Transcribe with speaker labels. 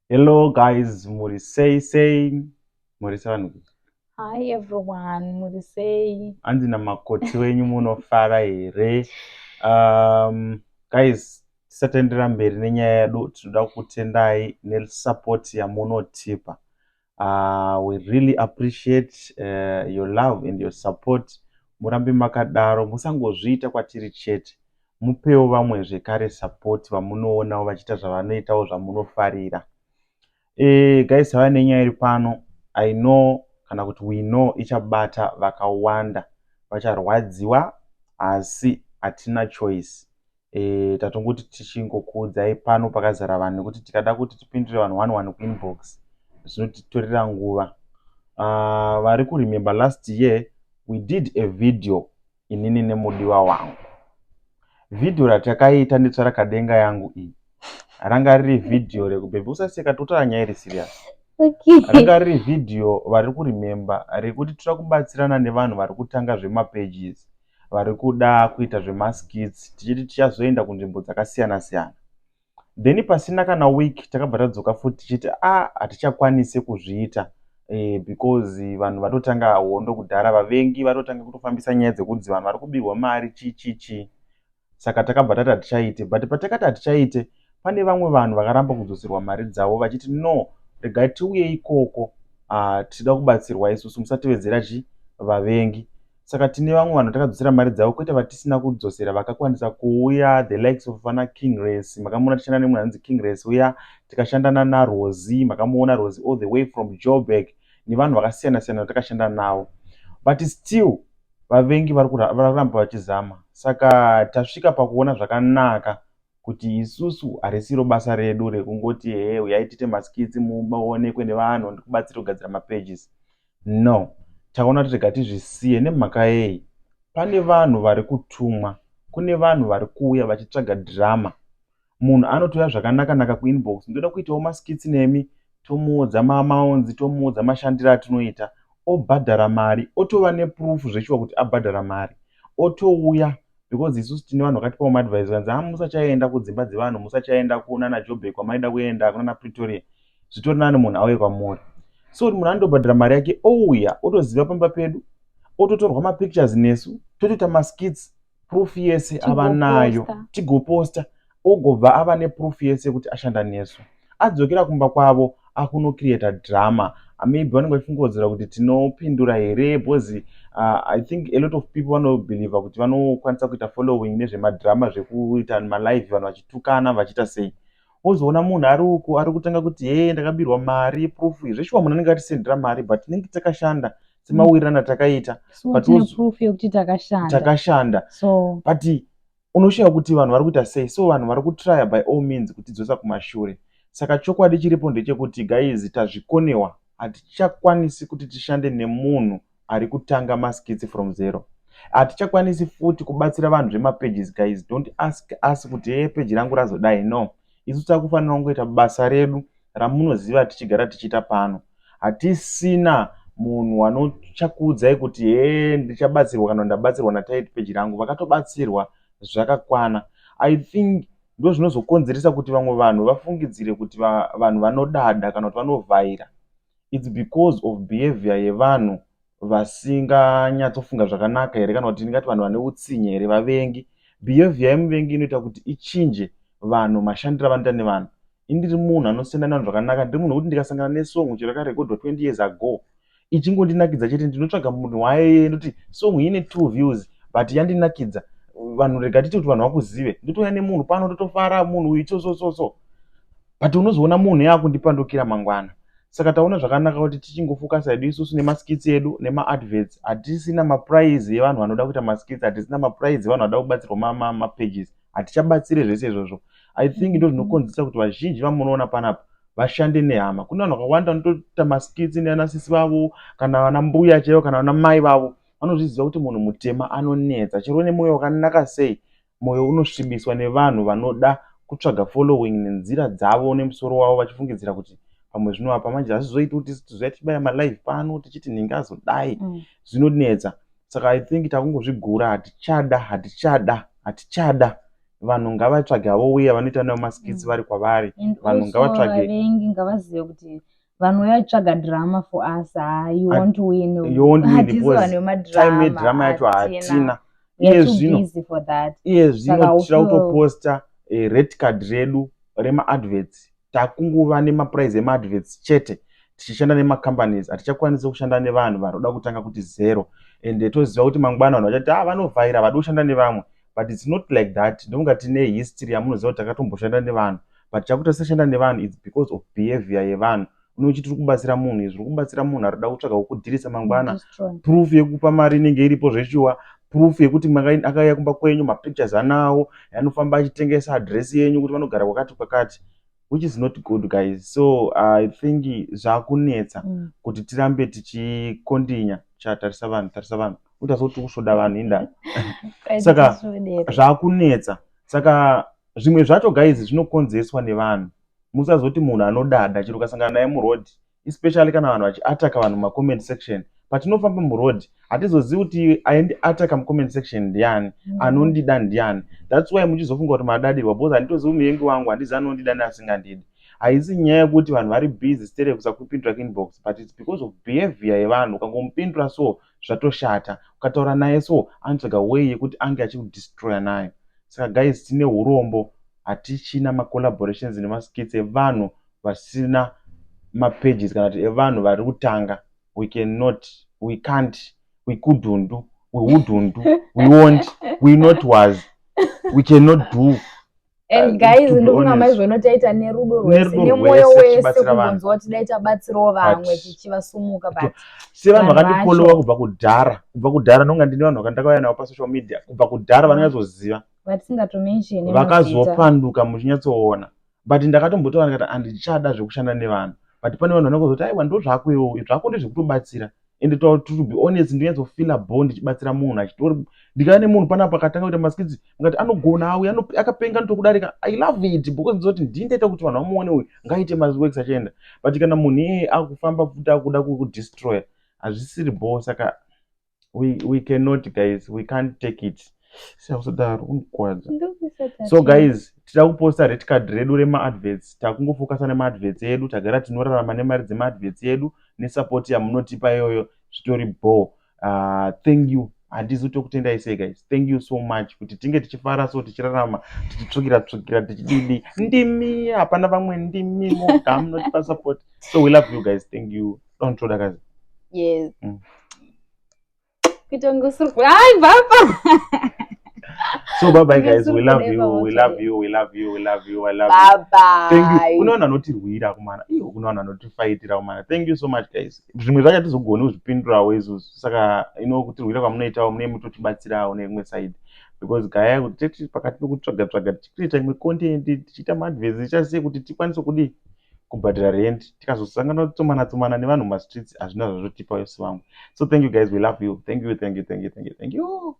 Speaker 1: Hello guys, muri vanhu.
Speaker 2: Hi everyone, Murisei.
Speaker 1: Andina makoti wenyu munofara here. Guys, tisatendera mberi nenyaya yedu, tinoda kutendai nesupport yamunotipa. We really appreciate your love and your support. Murambe makadaro, musangozviita kwatiri chete. Mupewo vamwe zvekare support vamunoonawo vachiita zvavanoitawo zvamunofarira. Guys, hava nenyaya iri pano. I know kana kuti we know ichabata vakawanda vacharwadziwa, asi hatina choice. Tatongoti tichingokuudzai pano pakazara vanhu nekuti tikada kuti tipindure vanhu 1 kuinbox zvinotitorera nguva. Vari kuremember last year we did a video inini nemudiwa wangu. Video ratakaita netsvarakadenga yangu iyi ranga riri video rekubhebhi. Usaseka, totaura nyaya iri serious. Ranga riri video vari kuremember rekuti tiri kubatsirana nevanhu vari kutanga zvemapages, vari kuda kuita zvemaskits, tichiti tichazoenda kunzvimbo dzakasiyana siyana. Then pasina kana week takabva tadzoka futi tichiti hatichakwanisi kuzviita because vanhu vatotanga hondo kudhara, vavengi vatotanga kutofambisa nyaya dzekunzi vanhu vari kubirwa mari chichichi. Saka takabva tati hatichaite, but patakati hatichaite pane vamwe vanhu vakaramba kudzoserwa mari dzavo vachiti no, regai tiuye ikoko, tida kubatsirwa isusu, musatevedzera vavengi. Saka tine vamwe vanhu takadzosera mari dzavo, kwete vatisina kudzosera vakakwanisa kuuya, the likes of vana King Race. Makamuona tichishanda nemunhu anonzi King Race uya, tikashandana naRosie, makamuona Rosie all the way from Joburg, nevanhu vakasiyana siyana vatakashanda navo. But still vavengi vari kuramba vachizama. Saka tasvika pakuona zvakanaka kuti isusu harisiro basa redu rekungoti uyai tiite maskits muonekwe nevanhu ndikubatsira kugadzira mapages. No, takaona kuti rega tizvisiye. Nemhaka yei, pane vanhu vari kutumwa, kune vanhu vari kuuya vachitsvaga drama. Munhu anotouya zvakanaka kuinbox, ndoda kuitawo maskits nemi, tomuudza maunzi, tomuudza mashandiro atinoita, obhadhara mari, otova neproof zveshuwa kuti abhadhara mari, otouya. Because isusu tine vanhu vakatipawo maadvice vanzi musachaenda kudzimba dzevanhu, musachaenda kunana Joburg kwamaida kuenda, kunana Pretoria, zvitori nani munhu auye kwamuri. So kuti munhu andobhadhara mari yake ouya, otoziva pamba pedu, ototorwa mapictures nesu, totoita maskits, proof yese ava nayo, tigoposta, ogobva ava neproof yese kuti ashanda nesu. Adzokera kumba kwavo akunocreata drama. Maybe vanenge vachifungodzera kuti tinopindura here, because I think a lot of people vanobheliva kuti vanokwanisa kuita following nezvemadrama zvekuita malive, vanhu vachitukana vachiita sei. Wozoona munhu ari uko ari kutanga kuti ndakabirwa mari, proof zveshuwa munhu anenge atisendera mari, but tinenge takashanda semawirirano atakaita, takashanda. But unoshayiwa kuti vanhu vari kuita sei. So vanhu vari kutrya by all means kutidzosa kumashure. Saka chokwadi chiripo ndechekuti guys, tazvikonewa, hatichakwanisi kuti tishande nemunhu ari kutanga maskits from zero. Hatichakwanisi futi kubatsira vanhu zvemapages. Guys, don't ask us kuti page rangu razodai. No, isu takufanira kungoita basa redu ramunoziva tichigara tichiita pano. Hatisina munhu anochakuudzai kuti ndichabatsirwa kana ndabatsirwa nataiti page rangu. Vakatobatsirwa zvakakwana. I think ndo zvinozokonzeresa kuti vamwe vanhu vafungidzire kuti vanhu vanodada kana kuti vanovhaira. It's because of behavior yevanhu vasinganyatsofunga zvakanaka here, kana kuti ndingati vanhu vane utsinye here, vavengi. Behavior yemuvengi inoita kuti ichinje vanhu, mashandiro avanoita nevanhu. Indiri munhu anosenda nevanhu zvakanaka, ndiri munhu wekuti ndikasangana nesong chero yakarekodwa 20 years ago ichingondinakidza chete, ndinotsvaga munhu waye noti song ine 2 views but yandinakidza, vanhu rega titi kuti vanhu vakuzive, ndotouya nemunhu pano totofara munhu uyu so but unozoona munhu yakundipandukira mangwana. Saka taona zvakanaka kuti tichingofocusa hedu isusu nemaskits edu nemaadverts. Hatisina maprize evanhu vanoda kuita maskits, hatisina maprize evanhu vanoda kubatsirwa mapages, hatichabatsire zvese izvozvo. I think ndo zvinokonzeresa kuti vazhinji vamunoona panapa vashande nehama. Kune vanhu vakawanda vanotoita maskits neana sisi vavo kana vana mbuya chaivo kana vana mai vavo, vanozviziva kuti munhu mutema anonetsa, chero nemwoyo wakanaka sei, mwoyo unosvibiswa nevanhu vanoda kutsvaga following nenzira dzavo nemusoro wavo, vachifungidzira kuti pamwe zvinovapa manje hazvizoiti kuti tizouya tichibaya malive pano tichiti nhingi azodai, zvinonetsa. Saka I think takungozvigura, hatichada. vanhu ngavatsvage vouya vanoita nawo maskits vari kwavari, vanhu ngavatsvage
Speaker 2: vavengi ngavazive kuti vanhu vaitsvaga drama for us. You want to win
Speaker 1: time yedrama yacho hatina. Iye zvino tira kutoposta red card redu remaadverts, takunguva nemaprize emaadverts chete tichishanda nemacompanies. Hatichakwanisi kushanda nevanhu vanoda kutanga kuti zero, ende toziva kuti mangwana vanhu vachati vanovhaira vadi kushanda nevamwe, but it's not like that. Ndonga tine history yamunoziva kuti takatomboshanda nevanhu, but chakuti tisashanda nevanhu it's because of behavior yevanhu. Unochi tiri kubatsira munhu, izvi kubatsira munhu arikuda kutsvaga kukudhirisa mangwana, proof yekupa mari inenge iripo zveshuwa, proof yekuti akauya kumba kwenyu, mapictures anawo anofamba achitengesa address yenyu kuti vanogara kwakati kwakati, which is not good guys. So I think zvakunetsa kuti tirambe tichikondinya tarisa vanhu utazokuti kusvoda vanhu inda saka zvakunetsa. Saka zvimwe zvacho guys zvinokonzeswa nevanhu. Musazoti munhu anodada chero ukasangana naye muroad, especially kana vanhu vachiataka vanhu mumacomment section. Patinofamba muroad hatizozivi kuti aendiataka mucomment section ndiani, anondida ndiani. That's why muchizofunga kuti madadirwa, because handitozivi muvengi wangu, handizivi anondida neasingandidi. Haisi nyaya yekuti vanhu vari busy stere kusakupindura inbox, but it's because of behavior yevanhu. Ukangomupindura so zvatoshata, ukataura naye so anotsvaga way yekuti ange achikudestroya naye. Saka guys tine urombo, hatichina macollaborations nemaskits evanhu vasina mapages kana kuti evanhu vari kutanga. We cannot, we can't, we couldn't, we wouldn't, we won't, we not was, we cannot do.
Speaker 2: And guys, ndofuna maizvono taita nerudo rwese nemoyo wese kubvunzwa kuti dai tabatsirawo vamwe tichivasumuka, but
Speaker 1: sevanhu vakandifollowa kubva kudhara ndonga ndine vanhu vakandakauya navo pasocial media kubva kudhara vanonyatsoziva,
Speaker 2: vatisingatomention
Speaker 1: vakazopanduka muchinyatsoona, but ndakatombotaura ndikati handichada zvekushanda nevanhu, but pane vanhu vanokuzoti aiwa ndo zvako iwo zvako ndezvekutobatsira. And to be honest ndinyatsofila bond ndichibatsira munhu achitori ndikava nemunhu panapa akatanga kuita maskits ngati anogona auya akapenga ndokudarika. I love it because ndizoti ndindaita kuti vanhu vamuone uyu ngaite maworks achienda, but kana munhu iyeye akufamba futi akuda kudestroya hazvisiri bo. Saka we cannot guys, we can't take it. So guys tida kuposta red card redu remaadverts, takungofocusa nemaadverts edu, tagara tinorarama nemari dzemaadverts edu nesupport yamunotipa iyoyo, zvitori bo. Thank you. Handizi kutokutendai sei guys, thank you so much kuti tinge tichifara so tichirarama tichitsvukira tichididi ndimi hapana vamwe ndimi moga munotipa support. So we love you guys, thank you. Don't throw that guys.
Speaker 2: Yes. Ai baba.
Speaker 1: So bye bye guys, we love you, we love you, we love you, we love you, I love
Speaker 2: you.
Speaker 1: Bye
Speaker 2: bye.
Speaker 1: Thank you. Kuna vanhu vanotirwira kumana, iyo kuna vanhu vanotifaitira kumana. Thank you so much guys. Zvimwe zvacho hatizogoni kuzvipindurawo isusu, saka kutirwira kwamunoitawo mune mutotibatsirawo neimwe side, because gaya kuti teti pakati pekutsvaga tichitoita imwe content tichiita maadverts tichasiye kuti tikwanise kudi kubhadhara rent, tikazosangana kutsomana nevanhu mumastreets hazvina zvazvotipa isu vamwe. So thank you guys, we love you, thank you.